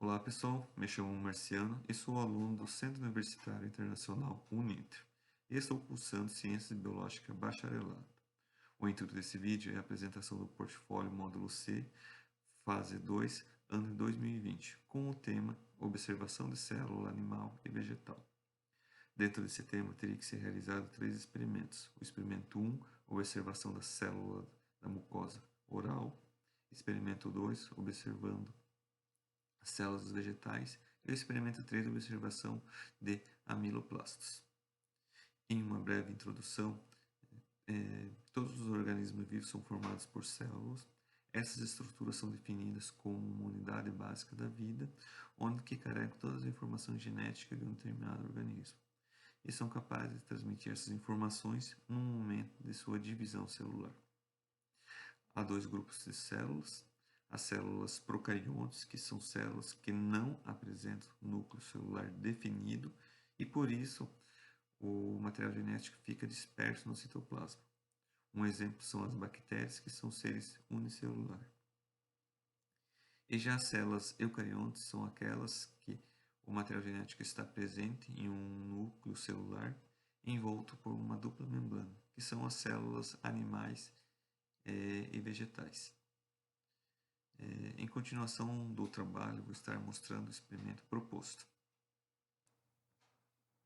Olá pessoal, me chamo Marciano e sou aluno do Centro Universitário Internacional Uninter e estou cursando Ciências Biológicas Bacharelado. O intuito desse vídeo é a apresentação do portfólio Módulo C, Fase 2, ano de 2020, com o tema Observação de célula animal e vegetal. Dentro desse tema, teria que ser realizado 3 experimentos. O experimento 1, observação da célula da mucosa oral. Experimento 2, observando as células vegetais. E o experimento 3, observação de amiloplastos. Em uma breve introdução, todos os organismos vivos são formados por células. Essas estruturas são definidas como uma unidade básica da vida, onde que carregam todas as informações genéticas de um determinado organismo. E são capazes de transmitir essas informações no momento de sua divisão celular. Há 2 grupos de células: as células procariontes, que são células que não apresentam núcleo celular definido e por isso o material genético fica disperso no citoplasma. Um exemplo são as bactérias, que são seres unicelulares. E já as células eucariontes são aquelas que o material genético está presente em um núcleo celular envolto por uma dupla membrana, que são as células animais e vegetais. Em continuação do trabalho, vou estar mostrando o experimento proposto.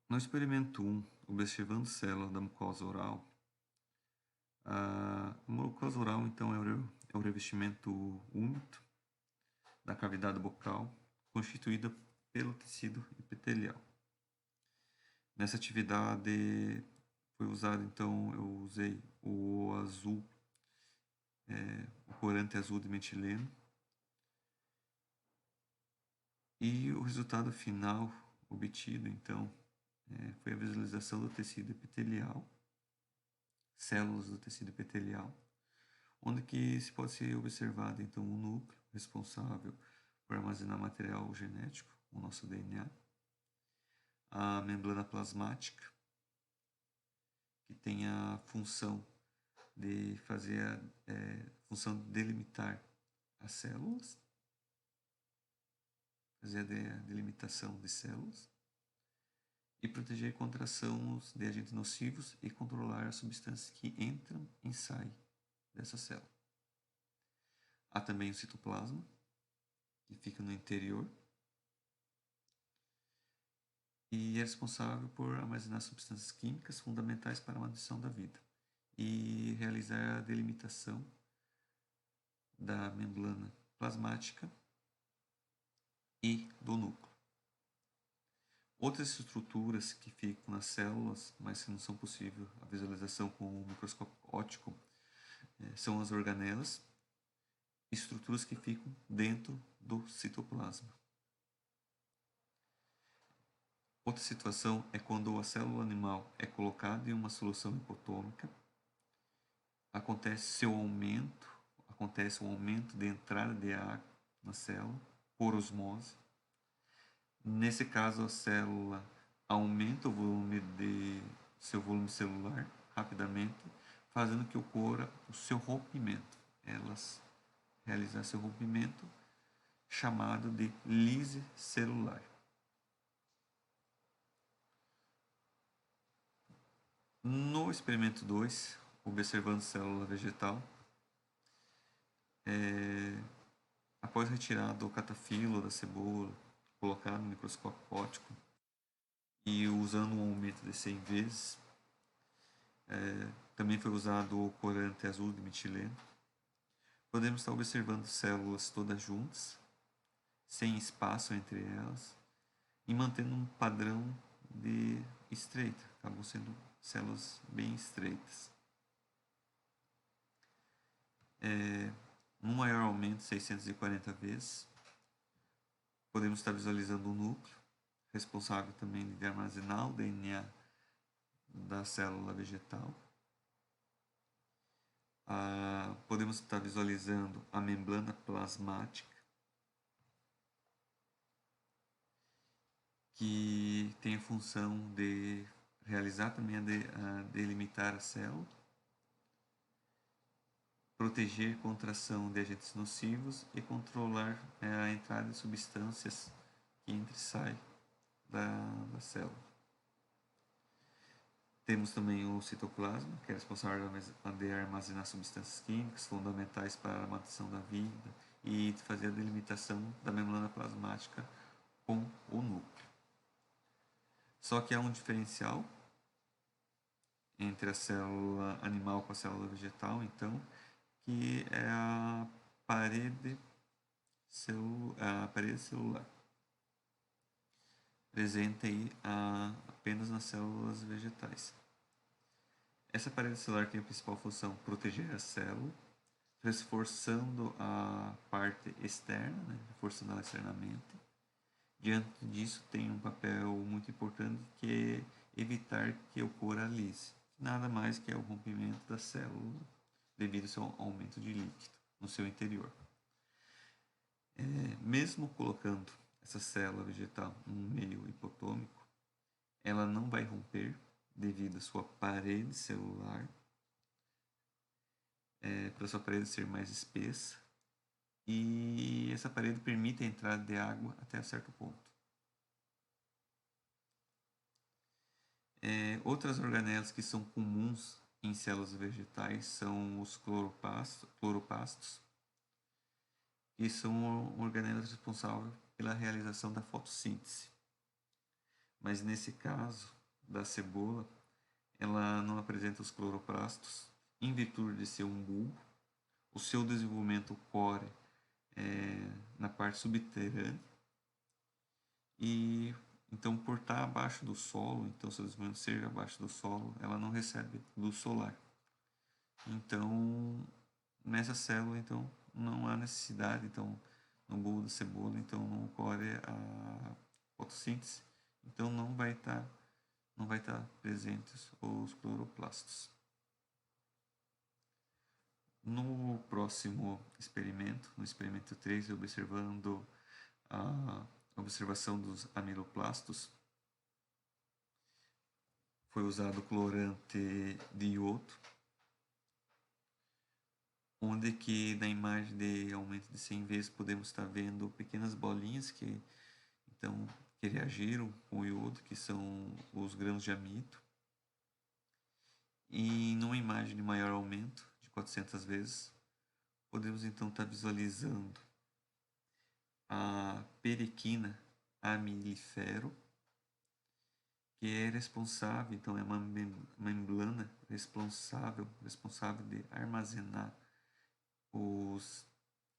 No experimento 1, observando células da mucosa oral, a mucosa oral então é o revestimento úmido da cavidade bucal, constituída pelo tecido epitelial. Nessa atividade foi usado, então, eu usei o azul, o corante azul de metileno, e o resultado final obtido, então, foi a visualização do tecido epitelial, células do tecido epitelial, onde que se pode ser observado, então, o núcleo responsável por armazenar material genético, o nosso DNA, a membrana plasmática, que tem a função de fazer função de delimitar as células, fazer a delimitação de células e proteger contra ações de agentes nocivos e controlar as substâncias que entram e saem dessa célula. Há também o citoplasma, que fica no interior e é responsável por armazenar substâncias químicas fundamentais para a manutenção da vida e realizar a delimitação da membrana plasmática e do núcleo. Outras estruturas que ficam nas células, mas que não são possível a visualização com o microscópio óptico, são as organelas, estruturas que ficam dentro do citoplasma. Outra situação é quando a célula animal é colocada em uma solução hipotônica, acontece o aumento de entrada de ar na célula por osmose. Nesse caso, a célula aumenta o volume de seu volume celular rapidamente, fazendo que ocorra o seu rompimento. Elas realizam seu rompimento, chamado de lise celular. No experimento 2, observando célula vegetal, após retirar do catafilo da cebola, colocar no microscópio óptico e usando um aumento de 100 vezes, também foi usado o corante azul de metileno. Podemos estar observando células todas juntas, sem espaço entre elas, e mantendo um padrão de estreita. Acabam sendo células bem estreitas. Um maior aumento, 640 vezes, podemos estar visualizando o núcleo, responsável também de armazenar o DNA da célula vegetal. Podemos estar visualizando a membrana plasmática, que tem a função de realizar também a delimitar a célula. proteger contra a ação de agentes nocivos e controlar a entrada de substâncias que entra e sai da célula. Temos também o citoplasma, que é responsável de armazenar substâncias químicas fundamentais para a manutenção da vida e fazer a delimitação da membrana plasmática com o núcleo. Só que há um diferencial entre a célula animal com a célula vegetal, então, que é a parede celular, presente aí apenas nas células vegetais. Essa parede celular tem a principal função proteger a célula, reforçando a parte externa, né, reforçando ela externamente. Diante disso, tem um papel muito importante que é evitar que ocorra a lise, nada mais que é o rompimento da célula devido ao seu aumento de líquido no seu interior. Mesmo colocando essa célula vegetal num meio hipotômico, ela não vai romper devido à sua parede celular, para sua parede ser mais espessa, e essa parede permite a entrada de água até certo ponto. Outras organelas que são comuns em células vegetais são os cloroplastos, que são organelas responsáveis pela realização da fotossíntese. Mas nesse caso da cebola, ela não apresenta os cloroplastos em virtude de ser um bulbo. O seu desenvolvimento ocorre na parte subterrânea e então por estar abaixo do solo, então seu desenvolvimento ser abaixo do solo, ela não recebe luz solar. Então nessa célula então não há necessidade, então no bulbo da cebola então não ocorre a fotossíntese, então não vai estar presentes os cloroplastos. No próximo experimento, no experimento 3, observando a observação dos amiloplastos, foi usado clorante de iodo, onde que na imagem de aumento de 100 vezes podemos estar vendo pequenas bolinhas que reagiram com o iodo, que são os grãos de amido. E numa imagem de maior aumento, de 400 vezes, podemos então estar visualizando a periquina amilífero, que é responsável, então é uma membrana responsável de armazenar os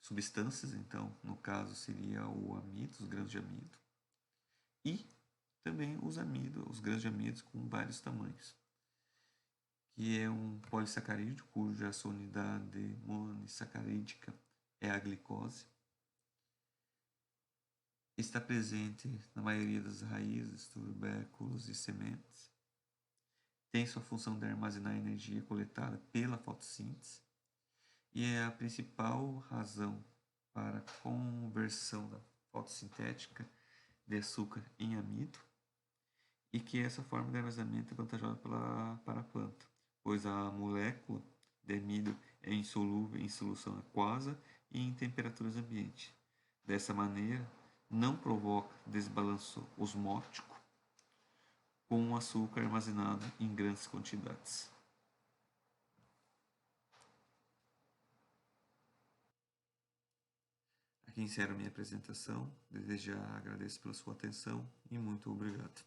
substâncias, então no caso seria o amido, os grãos de amido, e também os grãos de amido com vários tamanhos, que é um polissacarídeo cuja sua unidade monissacarídica é a glicose. Está presente na maioria das raízes, tubérculos e sementes. Tem sua função de armazenar energia coletada pela fotossíntese e é a principal razão para a conversão da fotossintética de açúcar em amido, e que essa forma de armazenamento é vantajosa para a planta, pois a molécula de amido é insolúvel em solução aquosa e em temperaturas ambientes. Dessa maneira, não provoca desbalanço osmótico com o açúcar armazenado em grandes quantidades. Aqui encerro minha apresentação. Desde já agradeço pela sua atenção e muito obrigado.